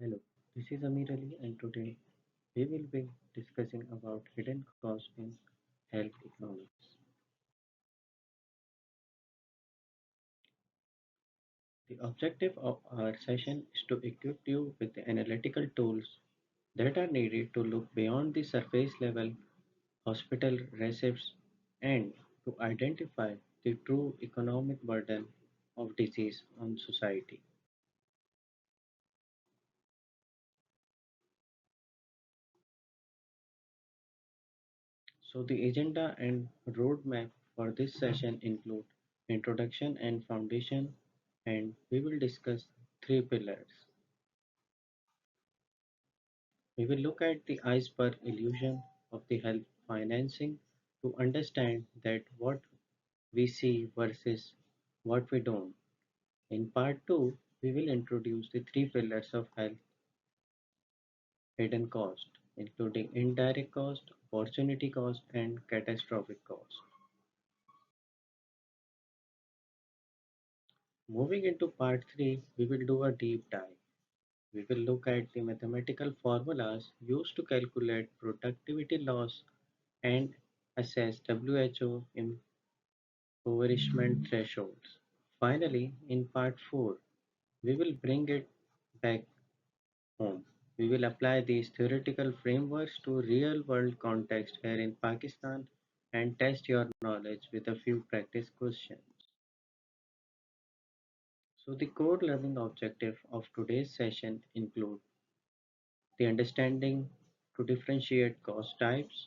Hello, this is Amir Ali, and today we will be discussing about hidden costs in health economics. The objective of our session is to equip you with the analytical tools that are needed to look beyond the surface level hospital receipts and to identify the true economic burden of disease on society. So the agenda and roadmap for this session include introduction and foundation, and we will discuss three pillars. We will look at the iceberg illusion of the health financing to understand that what we see versus what we don't. In part 2, we will introduce the three pillars of health hidden cost, including indirect cost, opportunity cost, and catastrophic cost. Moving into part 3, we will do a deep dive. We will look at the mathematical formulas used to calculate productivity loss and assess WHO impoverishment thresholds. Finally, in part 4, we will bring it back home. We will apply these theoretical frameworks to real world context here in Pakistan and test your knowledge with a few practice questions. So the core learning objective of today's session include the understanding to differentiate cost types,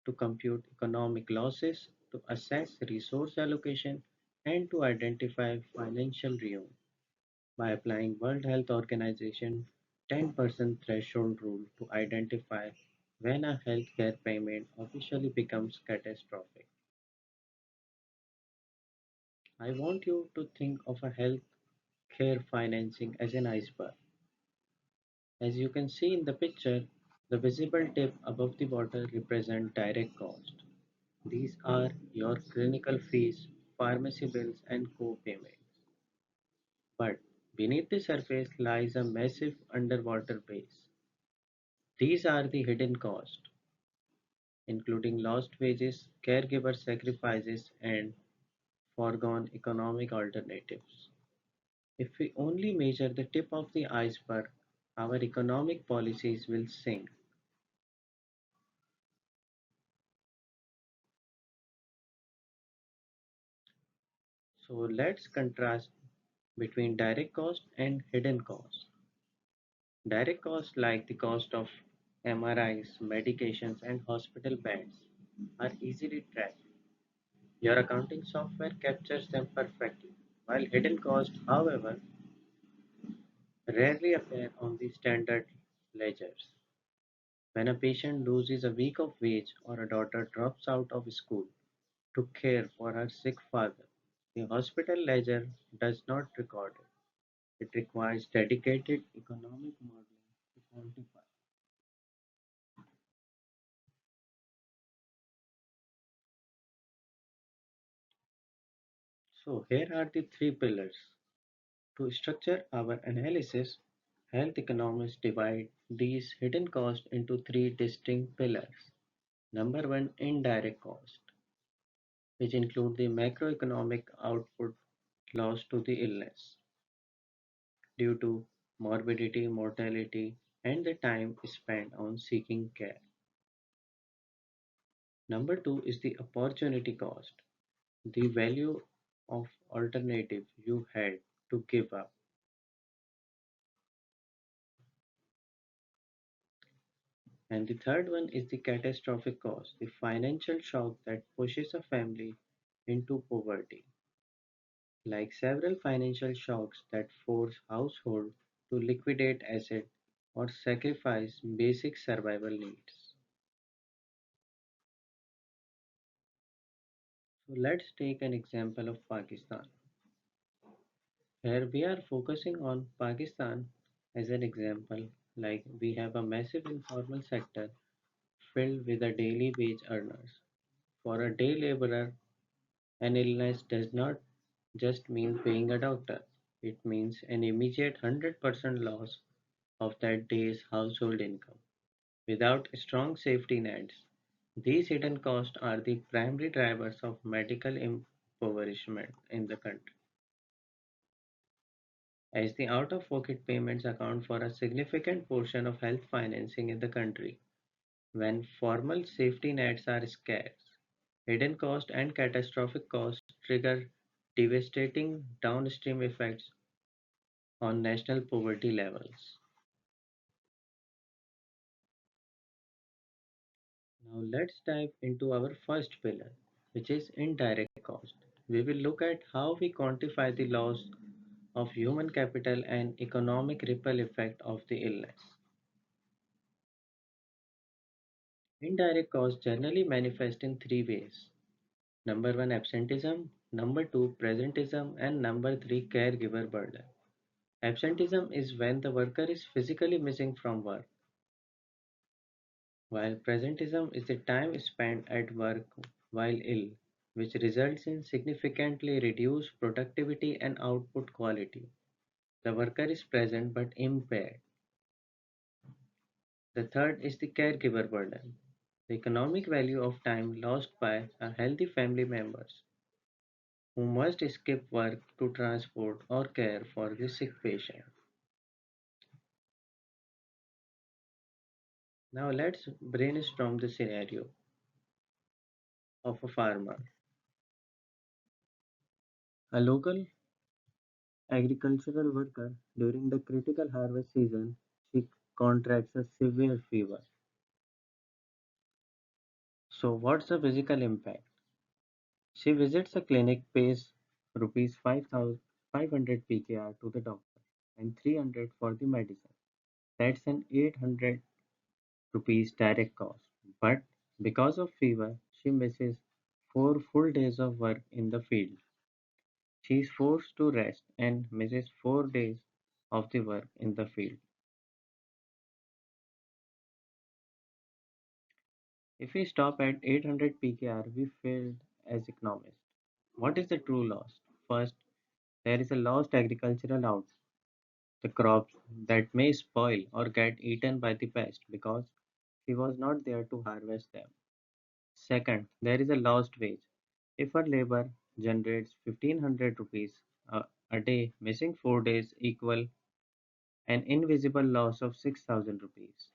to compute economic losses, to assess resource allocation, and to identify financial ruin by applying World Health Organization 10% threshold rule to identify when a healthcare payment officially becomes catastrophic. I want you to think of a healthcare financing as an iceberg. As you can see in the picture, the visible tip above the water represents direct cost. These are your clinical fees, pharmacy bills, and co-payments. But beneath the surface lies a massive underwater base. These are the hidden costs, including lost wages, caregiver sacrifices, and foregone economic alternatives. If we only measure the tip of the iceberg, our economic policies will sink. So let's contrast between direct cost and hidden cost. Direct costs like the cost of MRIs, medications, and hospital beds are easily tracked. Your accounting software captures them perfectly, while hidden costs, however, rarely appear on the standard ledgers. When a patient loses a week of wage or a daughter drops out of school to care for her sick father, the hospital ledger does not record it. It requires dedicated economic modeling to quantify. So here are the three pillars. To structure our analysis, health economists divide these hidden costs into three distinct pillars. Number one, indirect cost, which include the macroeconomic output lost to the illness due to morbidity, mortality, and the time spent on seeking care. Number two is the opportunity cost, the value of alternative you had to give up. And the third one is the catastrophic cost, the financial shock that pushes a family into poverty, like several financial shocks that force households to liquidate assets or sacrifice basic survival needs. So let's take an example of Pakistan. Here we are focusing on Pakistan as an example, like we have a massive informal sector filled with the daily wage earners. For a day laborer, an illness does not just mean paying a doctor. It means an immediate 100% loss of that day's household income. Without strong safety nets, these hidden costs are the primary drivers of medical impoverishment in the country, as the out of pocket payments account for a significant portion of health financing in the country. When formal safety nets are scarce, hidden costs and catastrophic costs trigger devastating downstream effects on national poverty levels. Now let's dive into our first pillar, which is indirect cost. We will look at how we quantify the loss of human capital and economic ripple effect of the illness. Indirect costs generally manifest in three ways. Number one, absenteeism. Number two, presenteeism. And number three, caregiver burden. Absenteeism is when the worker is physically missing from work, while presenteeism is the time spent at work while ill, which results in significantly reduced productivity and output quality. The worker is present but impaired. The third is the caregiver burden, the economic value of time lost by a healthy family members who must skip work to transport or care for the sick patient. Now let's brainstorm the scenario of a farmer. A local agricultural worker during the critical harvest season, she contracts a severe fever. So what's the physical impact? She visits a clinic, pays rupees 5,500 PKR to the doctor and 300 for the medicine. That's an 800 rupees direct cost. But because of fever, she misses 4 full days of work in the field. She is forced to rest and misses 4 days of the work in the field. If we stop at 800 PKR, we failed as economists. What is the true loss? First, there is a lost agricultural output, the crops that may spoil or get eaten by the pest because she was not there to harvest them. Second, there is a lost wage. If her labor generates 1500 rupees a day, missing 4 days equal an invisible loss of 6000 rupees.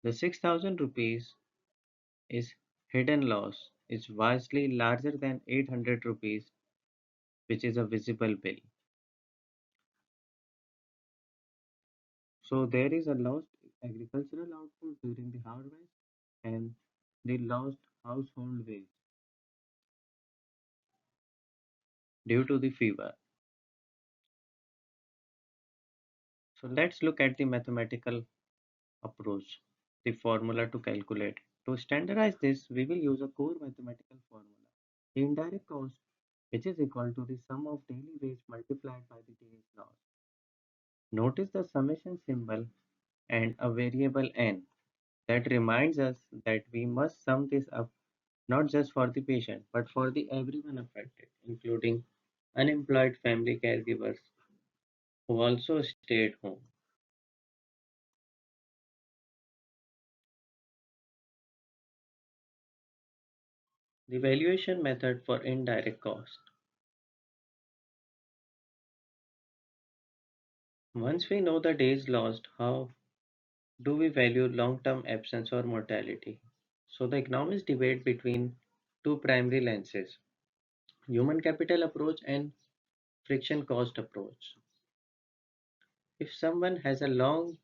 The 6000 rupees is hidden loss is vastly larger than 800 rupees, which is a visible bill. So there is a lost agricultural output during the harvest and the lost household wage due to the fever. So let's look at the mathematical approach, the formula to calculate. To standardize this, we will use a core mathematical formula. The indirect cost, which is equal to the sum of daily wage multiplied by the day's loss. Notice the summation symbol and a variable n. That reminds us that we must sum this up not just for the patient but for the everyone affected, including unemployed family caregivers who also stayed home. The valuation method for indirect cost. Once we know the days lost, how do we value long-term absence or mortality? So the economists debate between two primary lenses, human capital approach and friction cost approach. If someone has a long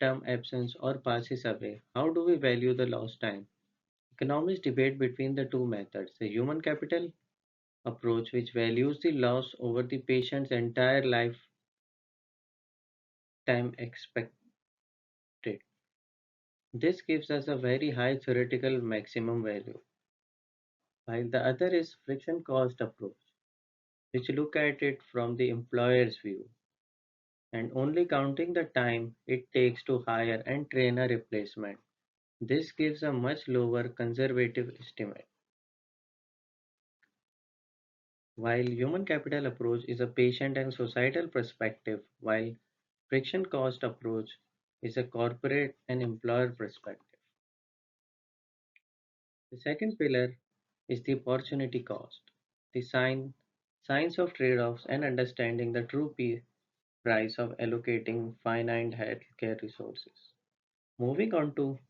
term absence or passes away, how do we value the lost time? Economists debate between the two methods, the human capital approach, which values the loss over the patient's entire lifetime expected. This gives us a very high theoretical maximum value, while the other is friction cost approach, which look at it from the employer's view and only counting the time it takes to hire and train a replacement. This gives a much lower conservative estimate. While human capital approach is a patient and societal perspective, while Friction cost approach is a corporate and employer perspective. The second pillar is the opportunity cost, the science of trade-offs and understanding the true price of allocating finite healthcare resources. Moving on to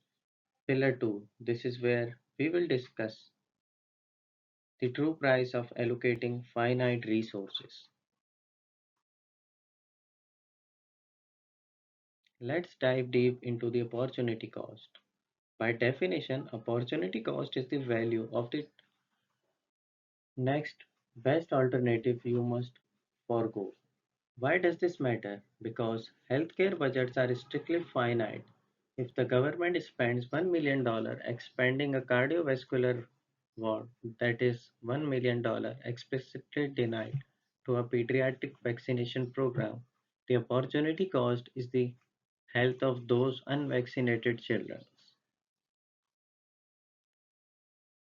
pillar 2, this is where we will discuss the true price of allocating finite resources. Let's dive deep into the opportunity cost. By definition, opportunity cost is the value of the next best alternative you must forego. Why does this matter? Because healthcare budgets are strictly finite. If the government spends $1 million expanding a cardiovascular ward, that is $1 million explicitly denied to a pediatric vaccination program. The opportunity cost is the health of those unvaccinated children.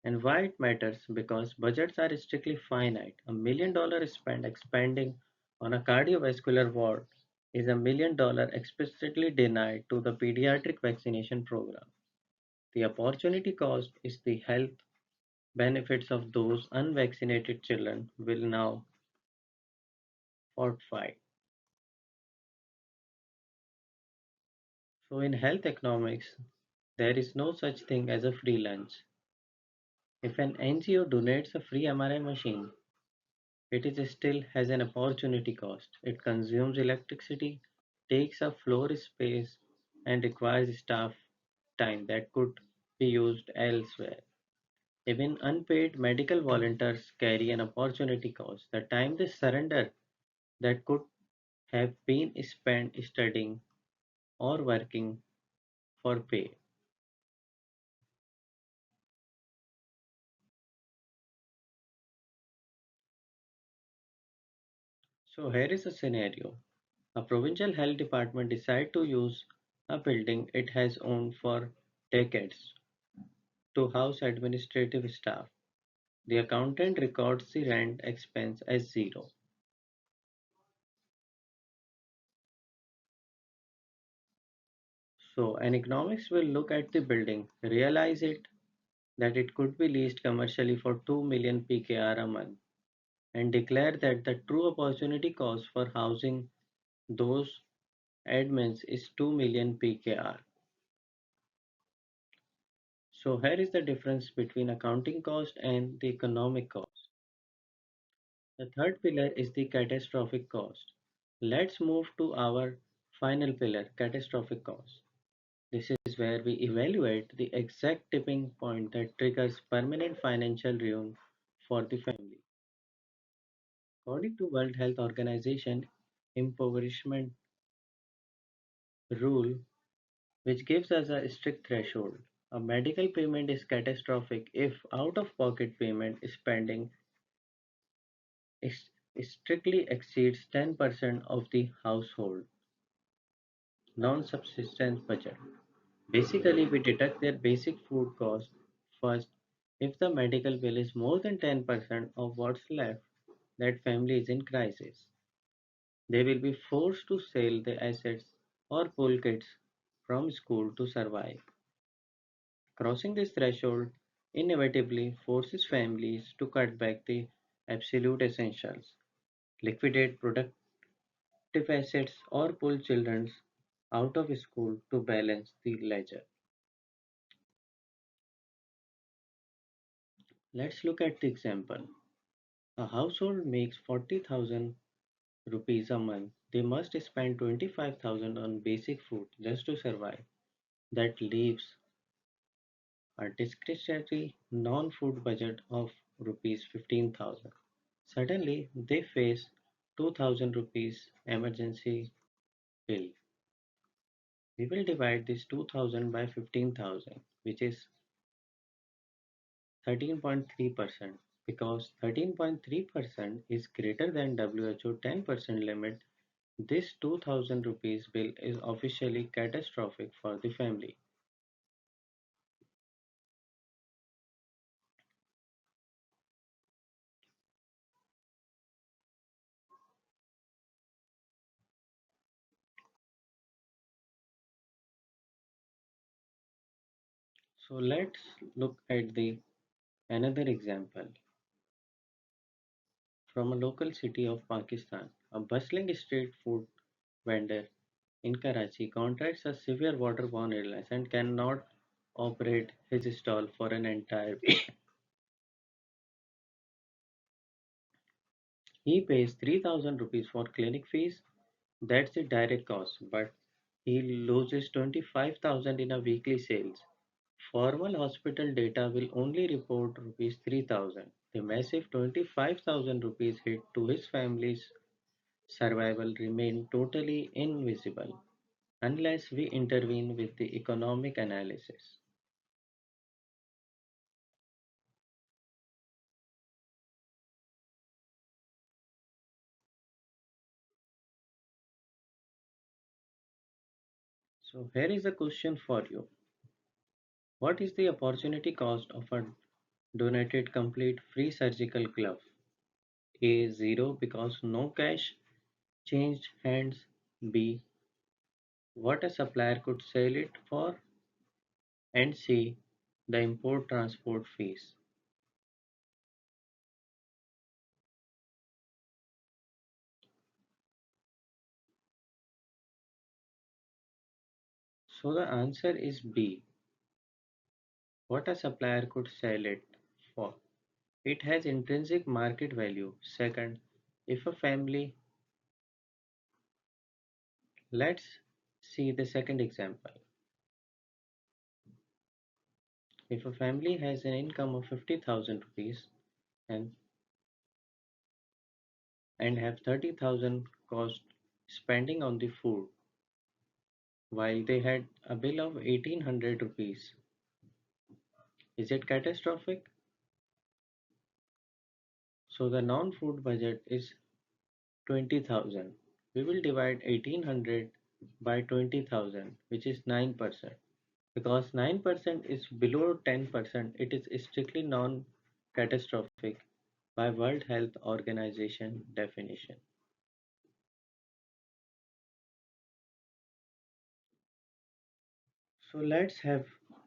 And why it matters? Because budgets are strictly finite. $1 million spent expanding on a cardiovascular ward is $1 million explicitly denied to the pediatric vaccination program. The opportunity cost is the health benefits of those unvaccinated children will now forfeit. So in health economics, there is no such thing as a free lunch. If an NGO donates a free MRI machine, it is still has an opportunity cost. It consumes electricity, takes up floor space, and requires staff time that could be used elsewhere. Even unpaid medical volunteers carry an opportunity cost. The time they surrender that could have been spent studying or working for pay. So here is a scenario. A provincial health department decides to use a building it has owned for decades to house administrative staff. The accountant records the rent expense as zero. So an economics will look at the building, realize that it could be leased commercially for 2 million PKR a month, and declare that the true opportunity cost for housing those admins is 2 million PKR. So here is the difference between accounting cost and the economic cost. The third pillar is the catastrophic cost. Let's move to our final pillar, catastrophic cost. This is where we evaluate the exact tipping point that triggers permanent financial ruin for the family. According to World Health Organization impoverishment rule, which gives us a strict threshold, a medical payment is catastrophic if out-of-pocket payment spending is strictly exceeds 10% of the household non-subsistence budget. Basically, we deduct their basic food cost first. If the medical bill is more than 10% of what's left, that family is in crisis. They will be forced to sell their assets or pull kids from school to survive. Crossing this threshold inevitably forces families to cut back the absolute essentials, liquidate productive assets, or pull children out of school to balance the ledger. Let's look at the example. A household makes 40,000 rupees a month. They must spend 25,000 on basic food just to survive. That leaves a discretionary non-food budget of rupees 15,000. Suddenly, they face 2,000 rupees emergency bill. We will divide this 2,000 by 15,000, which is 13.3%. Because 13.3% is greater than WHO 10% limit, this 2,000 rupees bill is officially catastrophic for the family. So let's look at the another example from a local city of Pakistan. A bustling street food vendor in Karachi contracts a severe waterborne illness and cannot operate his stall for an entire week. He pays 3,000 rupees for clinic fees. That's the direct cost, but he loses 25,000 in a weekly sales. Formal hospital data will only report rupees 3,000. The massive 25,000 rupees hit to his family's survival remain totally invisible unless we intervene with the economic analysis. So here is a question for you. What is the opportunity cost of a donated complete free surgical glove? A, 0 because no cash changed hands. B, what a supplier could sell it for. And C, the import transport fees. So the answer is B, what a supplier could sell it for. It has intrinsic market value. Second, if a family, let's see the second example. If a family has an income of 50,000 rupees and have 30,000 cost spending on the food while they had a bill of 1800 rupees, is it catastrophic? So the non-food budget is 20,000. We will divide 1800 by 20,000, which is 9%. Because 9% is below 10%, it is strictly non-catastrophic by World Health Organization definition. So let's have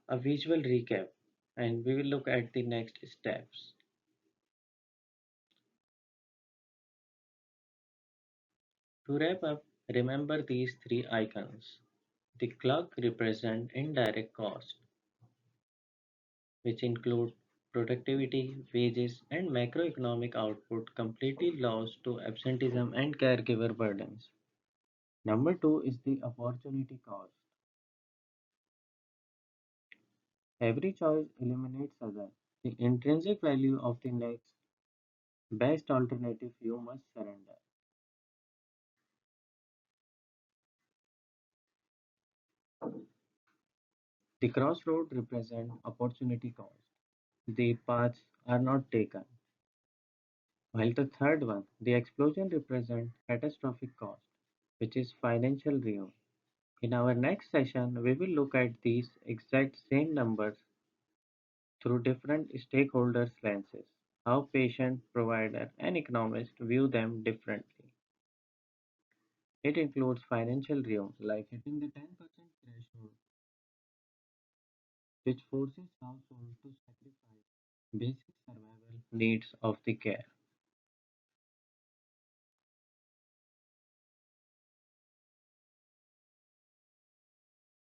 a visual recap and we will look at the next steps. To wrap up, remember these three icons. The clock represents indirect cost, which include productivity, wages, and macroeconomic output completely lost to absenteeism and caregiver burdens. Number two is the opportunity cost. Every choice eliminates other. The intrinsic value of the next best alternative you must surrender. The crossroad represent opportunity cost. The paths are not taken. While the third one, the explosion represent catastrophic cost, which is financial ruin. In our next session, we will look at these exact same numbers through different stakeholders' lenses, how patient, provider, and economist view them differently. It includes financial ruin, like hitting the 10% threshold, which forces households to sacrifice basic survival needs of the care.